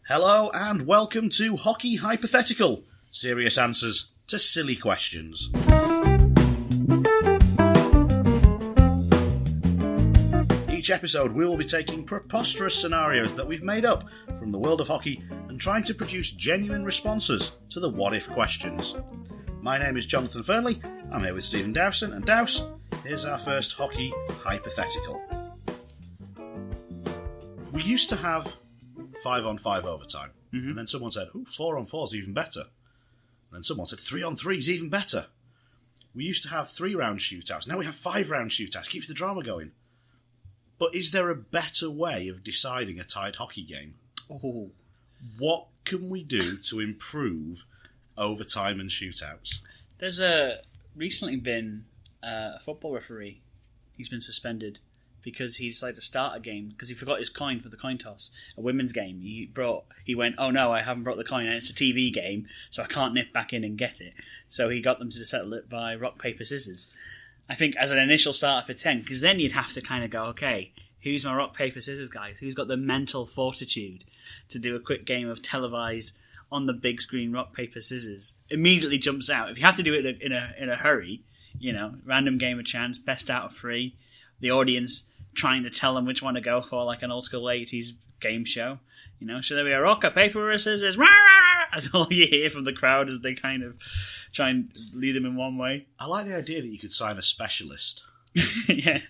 Hello and welcome to Hockey Hypothetical, serious answers to silly questions. Each episode we will be taking preposterous scenarios that we've made up from the world of hockey and trying to produce genuine responses to the what-if questions. My name is Jonathan Fernley, I'm here with Stephen Dowson, and Douse, here's our first Hockey Hypothetical. We used to have 5-on-5 overtime. And then someone said, 4-on-4 is even better. And then someone said, 3-on-3 is even better. We used to have 3-round shootouts. Now we have 5-round shootouts. Keeps the drama going. But is there a better way of deciding a tied hockey game? Oh. What can we do to improve overtime and shootouts? There's recently been a football referee. He's been suspended because he decided to start a game because he forgot his coin for the coin toss. A women's game. He went, oh no, I haven't brought the coin, and it's a TV game, so I can't nip back in and get it. So he got them to settle it by rock, paper, scissors. I think as an initial starter for 10, because then you'd have to kind of go, okay, who's my rock, paper, scissors guys? Who's got the mental fortitude to do a quick game of televised on the big screen rock, paper, scissors? Immediately jumps out. If you have to do it in a hurry, random game of chance, best out of 3, the audience trying to tell them which one to go for, like an old school 80s game show. Should there be a rock, a paper, or a scissors? That's all you hear from the crowd as they kind of try and lead them in one way. I like the idea that you could sign a specialist. Yeah.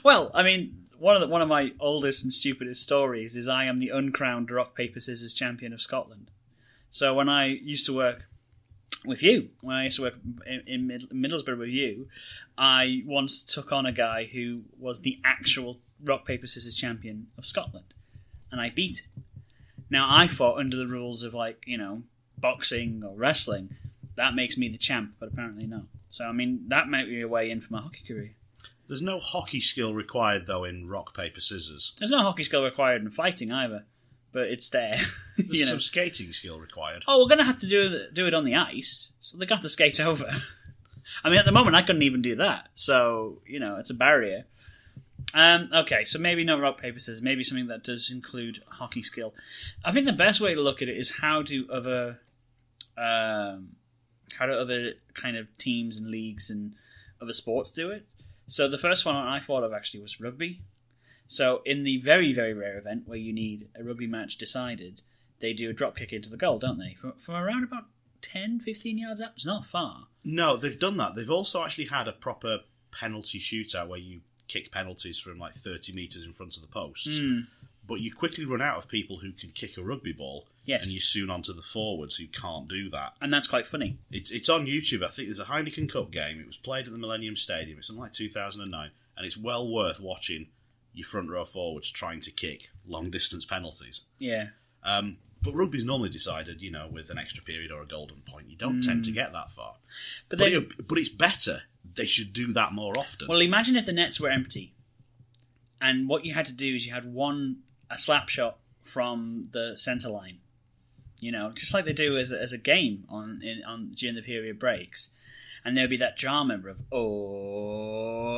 Well, I mean, one of my oldest and stupidest stories is I am the uncrowned rock, paper, scissors champion of Scotland. So when I used to work with you, when I used to work in Middlesbrough with you, I once took on a guy who was the actual rock, paper, scissors champion of Scotland, and I beat him. Now, I fought under the rules of, boxing or wrestling. That makes me the champ, but apparently not. So, I mean, that might be a way in for my hockey career. There's no hockey skill required, though, in rock, paper, scissors. There's no hockey skill required in fighting, either. But it's there. There's some skating skill required. Oh, we're going to have to do it on the ice, so they're going to have to skate over. I mean, at the moment, I couldn't even do that. So, it's a barrier. Okay, so maybe not rock, paper, scissors. Maybe something that does include hockey skill. I think the best way to look at it is how do other kind of teams and leagues and other sports do it. So the first one I thought of actually was rugby. So in the very, very rare event where you need a rugby match decided, they do a drop kick into the goal, don't they? From around about 10, 15 yards out. It's not far. No, they've done that. They've also actually had a proper penalty shootout where you kick penalties from 30 metres in front of the posts. But you quickly run out of people who can kick a rugby ball. Yes. And you're soon onto the forwards who can't do that. And that's quite funny. It's on YouTube. I think there's a Heineken Cup game. It was played at the Millennium Stadium. It's in 2009. And it's well worth watching your front row forwards trying to kick long-distance penalties. Yeah. But rugby's normally decided, with an extra period or a golden point. You don't tend to get that far. But it's better. They should do that more often. Well, imagine if the nets were empty. And what you had to do is you had a slap shot from the centre line. Just like they do as a game on during the period breaks. And there'd be that drama of,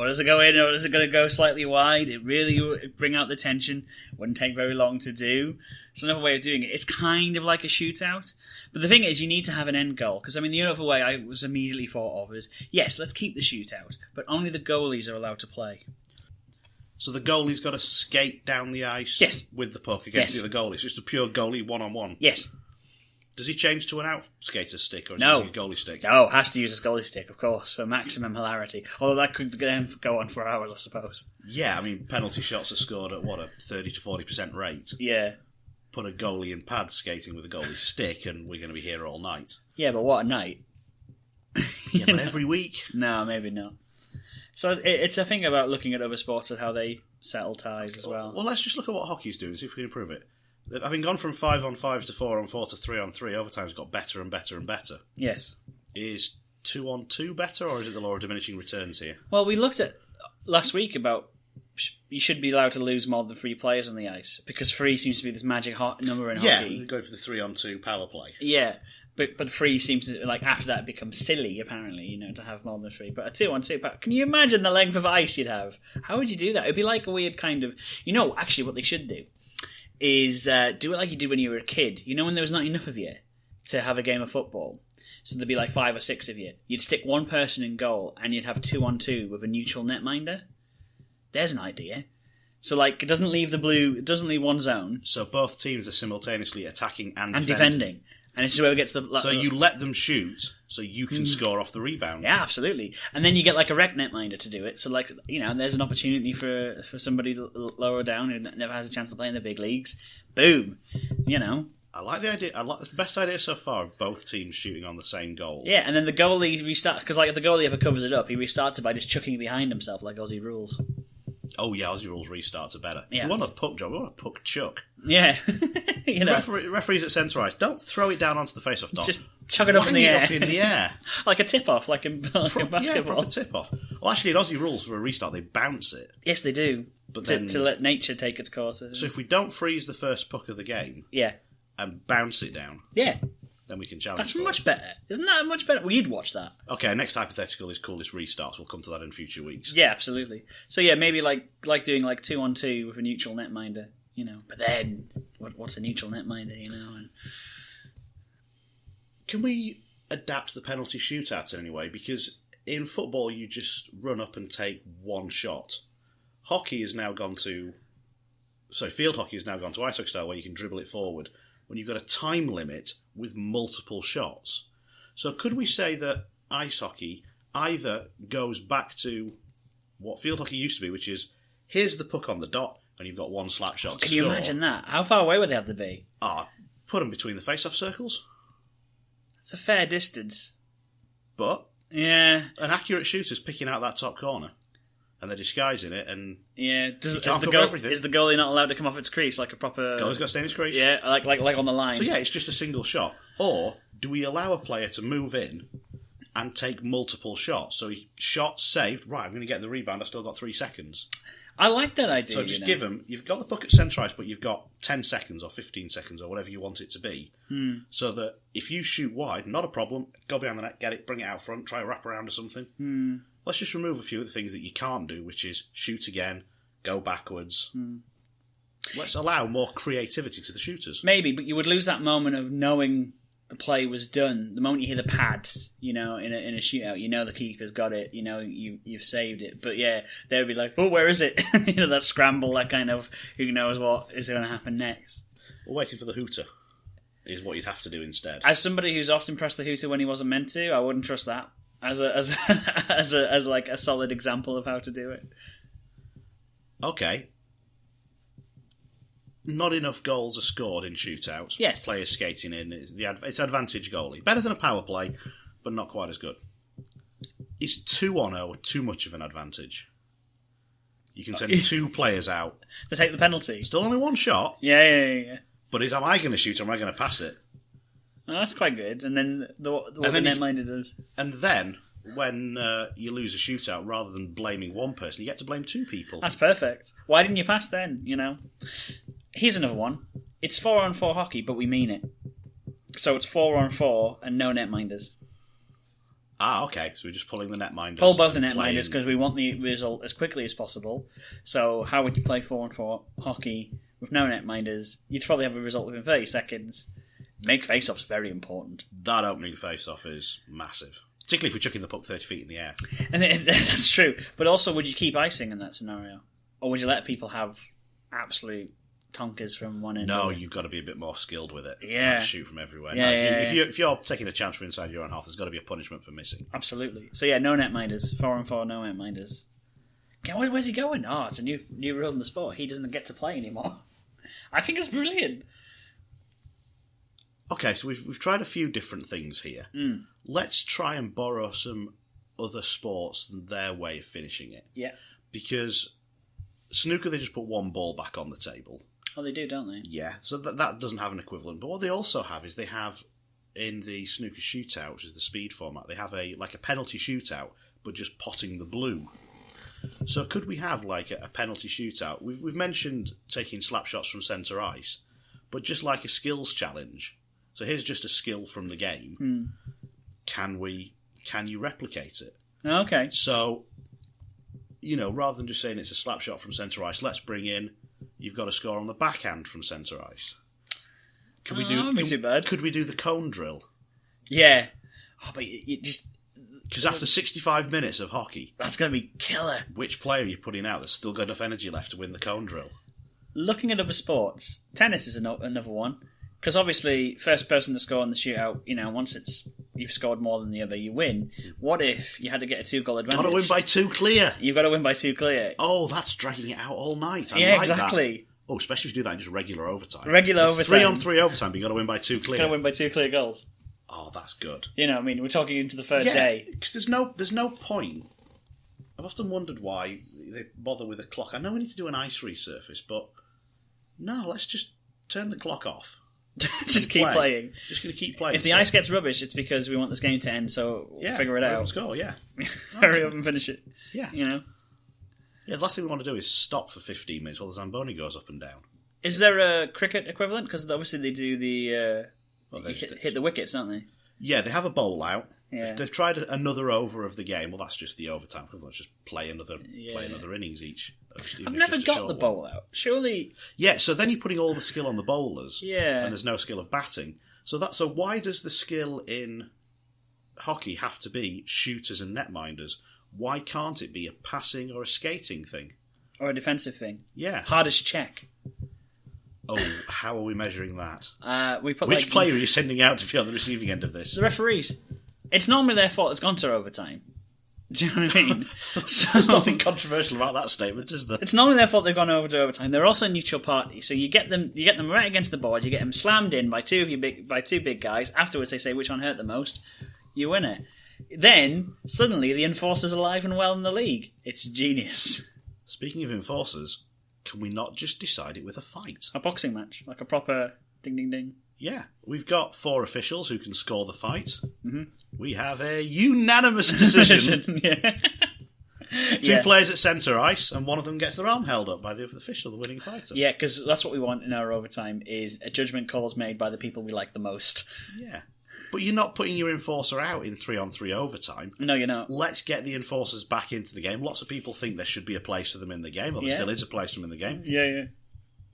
does it go in or is it going to go slightly wide? It really would bring out the tension. Wouldn't take very long to do. It's another way of doing it. It's kind of like a shootout. But the thing is, you need to have an end goal. Because, the other way I was immediately thought of is, yes, let's keep the shootout. But only the goalies are allowed to play. So the goalie's got to skate down the ice with the puck against the other goalie. It's just a pure goalie one-on-one. Yes. Does he change to an out-skater stick or is he using a goalie stick? No, has to use his goalie stick, of course, for maximum hilarity. Although that could go on for hours, I suppose. Yeah, penalty shots are scored at, a 30 to 40% rate? Yeah. Put a goalie in pads skating with a goalie stick and we're going to be here all night. Yeah, but what a night. Yeah, but every week? No, maybe not. So it's a thing about looking at other sports and how they settle ties as well. Well, let's just look at what hockey's doing and see if we can improve it. Having gone from 5-on-5 to 4-on-4 to 3-on-3, overtime's got better and better and better. Yes. Is 2-on-2 better, or is it the law of diminishing returns here? Well, we looked at last week about you should be allowed to lose more than 3 players on the ice, because 3 seems to be this magic number in hockey. Yeah, they're going for the 3-on-2 power play. Yeah, but 3 seems to, after that, become silly, apparently, to have more than 3. But a 2-on-2, can you imagine the length of ice you'd have? How would you do that? It'd be like a weird kind of... actually what they should do is do it like you did when you were a kid. You know, when there was not enough of you to have a game of football, so there'd be like 5 or 6 of you. You'd stick one person in goal, and you'd have 2-on-2 with a neutral netminder. There's an idea. So, like, it doesn't leave one zone. So both teams are simultaneously attacking and defending. And this is where we get to the... So you let them shoot, so you can score off the rebound. Yeah, absolutely. And then you get, like, a rec netminder to do it. So, like, you know, there's an opportunity for somebody lower down who never has a chance to play in the big leagues. Boom. You know. I like the idea. It's the best idea so far of both teams shooting on the same goal. Yeah, and then the goalie restarts... Because, like, if the goalie ever covers it up, he restarts it by just chucking it behind himself, like Aussie rules. Oh, yeah, Aussie rules restarts are better. Yeah. We want a puck job. We want a puck chuck. Yeah. You know. Referees at centre ice, don't throw it down onto the face-off dot. Just chuck it up in the air. Up in the air. Like a tip-off, like in basketball. Yeah, proper tip-off. Well, actually, in Aussie rules, for a restart, they bounce it. Yes, they do. But to let nature take its course. So if we don't freeze the first puck of the game... Yeah. And bounce it down... Yeah. Then we can challenge. That's much better. Isn't that much better? Well, you'd watch that. Okay, next hypothetical is coolest restarts. We'll come to that in future weeks. Yeah, absolutely. So yeah, maybe like doing like 2-on-2 with a neutral netminder, you know. But then, what's a neutral netminder, you know? And... Can we adapt the penalty shootout in any way? Because in football, you just run up and take one shot. Hockey has now gone to... So field hockey has now gone to ice hockey style, where you can dribble it forward. When you've got a time limit with multiple shots. So could we say that ice hockey either goes back to what field hockey used to be, which is, here's the puck on the dot, and you've got one slap shot to score. Can you imagine that? How far away would they have to be? Put them between the face-off circles. That's a fair distance. But yeah, an accurate shooter's picking out that top corner. And they're disguising it, and yeah, is the goalie not allowed to come off its crease like a proper? Goalie's got to stay in his crease. Yeah, like on the line. So yeah, it's just a single shot. Or do we allow a player to move in and take multiple shots? So he shot, saved. Right, I'm going to get the rebound. I've still got 3 seconds. I like that idea. So just give them. You've got the puck at centre ice, but you've got 10 seconds or 15 seconds or whatever you want it to be. So that if you shoot wide, not a problem. Go behind the net, get it, bring it out front, try a wrap around or something. Let's just remove a few of the things that you can't do, which is shoot again, go backwards. Let's allow more creativity to the shooters. Maybe, but you would lose that moment of knowing the play was done. The moment you hear the pads, you know, in a shootout, you know the keeper's got it, you know you've saved it. But yeah, they would be like, oh, where is it? You know, that scramble, that kind of, who knows what is going to happen next. We're waiting for the hooter is what you'd have to do instead. As somebody who's often pressed the hooter when he wasn't meant to, I wouldn't trust that as like a solid example of how to do it. Okay. Not enough goals are scored in shootouts. Yes. Players skating in. It's advantage goalie. Better than a power play, but not quite as good. Is 2-on-0 too much of an advantage? You can send 2 players out. To take the penalty. Still only one shot. Yeah. But am I going to shoot or am I going to pass it? Oh, that's quite good. And then the netminder does. And then, when you lose a shootout, rather than blaming one person, you get to blame 2 people. That's perfect. Why didn't you pass then, you know? Here's another one. It's 4-on-4 hockey, but we mean it. So it's 4-on-4 and no netminders. Okay. So we're just pulling the netminders. Pull both the netminders because we want the result as quickly as possible. So how would you play 4-on-4 hockey with no netminders? You'd probably have a result within 30 seconds. Make face-offs very important. That opening face-off is massive. Particularly if we're chucking the puck 30 feet in the air. And that's true. But also, would you keep icing in that scenario? Or would you let people have absolute tonkers from one end? No, you've got to be a bit more skilled with it. Yeah. Not shoot from everywhere. Yeah, if you're taking a chance from inside your own half, there's got to be a punishment for missing. Absolutely. So yeah, no netminders. 4-on-4, no netminders. Okay, where's he going? Oh, it's a new rule in the sport. He doesn't get to play anymore. I think it's brilliant. Okay, so we've tried a few different things here. Let's try and borrow some other sports than their way of finishing it. Yeah. Because snooker, they just put one ball back on the table. Oh, they do, don't they? Yeah, so that doesn't have an equivalent. But what they also have is they have, in the snooker shootout, which is the speed format, they have a penalty shootout, but just potting the blue. So could we have like a penalty shootout? We've mentioned taking slap shots from centre ice, but just like a skills challenge. So here's just a skill from the game. Can you replicate it? Okay. So, you know, rather than just saying it's a slap shot from centre ice, let's bring in you've got to score on the backhand from centre ice. Could we That'd be too bad. Could we do the cone drill? Yeah. Oh, but you just... Because after 65 minutes of hockey... That's going to be killer. Which player are you putting out that's still got enough energy left to win the cone drill? Looking at other sports, tennis is another one. Because obviously, first person to score in the shootout, once you've scored more than the other, you win. What if you had to get a 2-goal advantage? Got to win by 2 clear. You've got to win by 2 clear. Oh, that's dragging it out all night. I yeah, like exactly. That. Oh, especially if you do that in just regular overtime. It's 3-on-3 overtime, but you've got to win by 2 clear. Got to win by 2 clear goals. Oh, that's good. We're talking into the third day. Because there's no point. I've often wondered why they bother with a clock. I know we need to do an ice resurface, but no, let's just turn the clock off. Just keep playing. Just going to keep playing. If the ice gets rubbish, it's because we want this game to end, so we'll figure it out. Let's go, yeah. Hurry up and finish it. Yeah. Yeah, the last thing we want to do is stop for 15 minutes while the Zamboni goes up and down. Is there a cricket equivalent? Because obviously they do the... hit the wickets, don't they? Yeah, they have a bowl out. Yeah. They've tried another over of the game. Well, that's just the overtime equivalent. Just play another innings each. I've never got the bowl out. Surely... Yeah, so then you're putting all the skill on the bowlers. Yeah. And there's no skill of batting. So why does the skill in hockey have to be shooters and netminders? Why can't it be a passing or a skating thing? Or a defensive thing? Yeah. Hardest check. Oh, how are we measuring that? Which player are you sending out to be on the receiving end of this? The referees. It's normally their fault it's gone to overtime. Do you know what I mean? There's nothing controversial about that statement, is there? It's normally their fault they've gone over to overtime. They're also a neutral party, so you get them right against the board. You get them slammed in by two big guys. Afterwards, they say which one hurt the most. You win it. Then suddenly the enforcer's alive and well in the league. It's genius. Speaking of enforcers, can we not just decide it with a fight? A boxing match, like a proper ding ding ding. Yeah, we've got 4 officials who can score the fight. Mm-hmm. We have a unanimous decision. Yeah. 2 players at centre ice, and one of them gets their arm held up by the official, the winning fighter. Yeah, because that's what we want in our overtime, is a judgment calls made by the people we like the most. Yeah. But you're not putting your enforcer out in 3-on-3 overtime. No, you're not. Let's get the enforcers back into the game. Lots of people think there should be a place for them in the game, or there still is a place for them in the game. Yeah.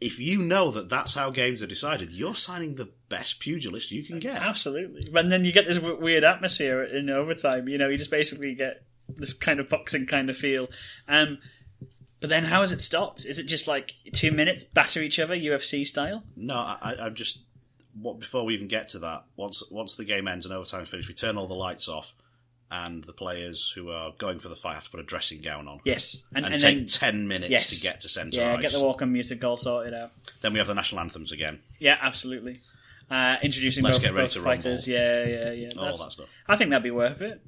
If you know that that's how games are decided, you're signing the best pugilist you can get. Absolutely. And then you get this weird atmosphere in overtime. You just basically get this kind of boxing kind of feel. But then how is it stopped? Is it just like 2 minutes, batter each other, UFC style? No, I'm just... Before we even get to that, once the game ends and overtime's finished, we turn all the lights off, and the players who are going for the fight have to put a dressing gown on. Yes. And take then, 10 minutes to get to centre ice. Yeah, get the welcome music all sorted out. Then we have the national anthems again. Yeah, absolutely. Introducing Let's both, get ready both to fighters. rumble. Yeah. All that stuff. I think that'd be worth it.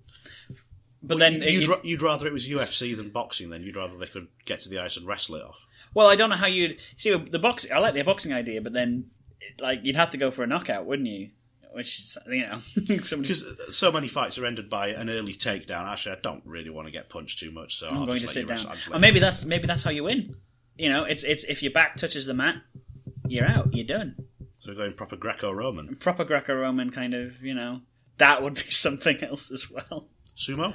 But then you'd rather it was UFC than boxing. Then you'd rather they could get to the ice and wrestle it off. Well, I don't know how you'd see the boxing. I like the boxing idea, but then you'd have to go for a knockout, wouldn't you? Which is, because so many fights are ended by an early takedown. Actually, I don't really want to get punched too much, so I'm going to sit down. Or maybe that's how you win. It's if your back touches the mat, you're out. You're done. So we're going proper Greco-Roman. Proper Greco-Roman kind of. That would be something else as well. Sumo.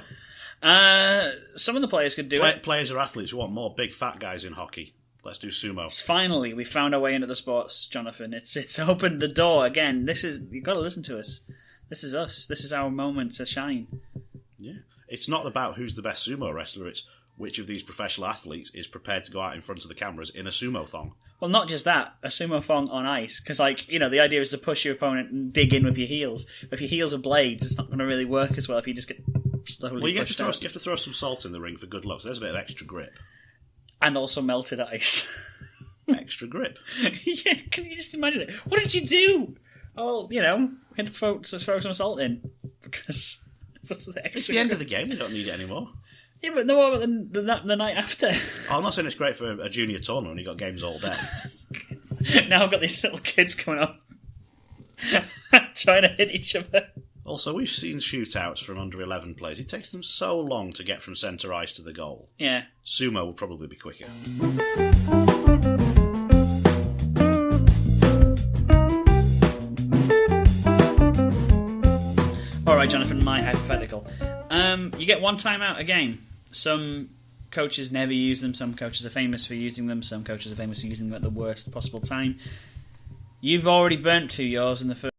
Some of the players could do it. Players or athletes who want more big fat guys in hockey. Let's do sumo. Finally, we found our way into the sports, Jonathan. It's opened the door again. You've got to listen to us. This is us. This is our moment to shine. Yeah. It's not about who's the best sumo wrestler. It's which of these professional athletes is prepared to go out in front of the cameras in a sumo thong. Well, not just that, a sumo thong on ice. Because, the idea is to push your opponent and dig in with your heels. But if your heels are blades, it's not going to really work as well if you just get slowly Well, you have pushed to throw some salt in the ring for good luck. So there's a bit of extra grip. And also melted ice. Extra grip. Yeah, can you just imagine it? What did you do? Oh, we had to throw some salt in. Because what's the extra It's the end of the game. We don't need it anymore. Yeah, but no, what about the night after? I'm not saying it's great for a junior tournament when you've got games all day. Now I've got these little kids coming up trying to hit each other. Also, we've seen shootouts from under 11 players. It takes them so long to get from centre ice to the goal. Yeah. Sumo will probably be quicker. All right, Jonathan, my hypothetical. You get one timeout a game. Some coaches never use them. Some coaches are famous for using them. Some coaches are famous for using them at the worst possible time. You've already burnt 2 yours in the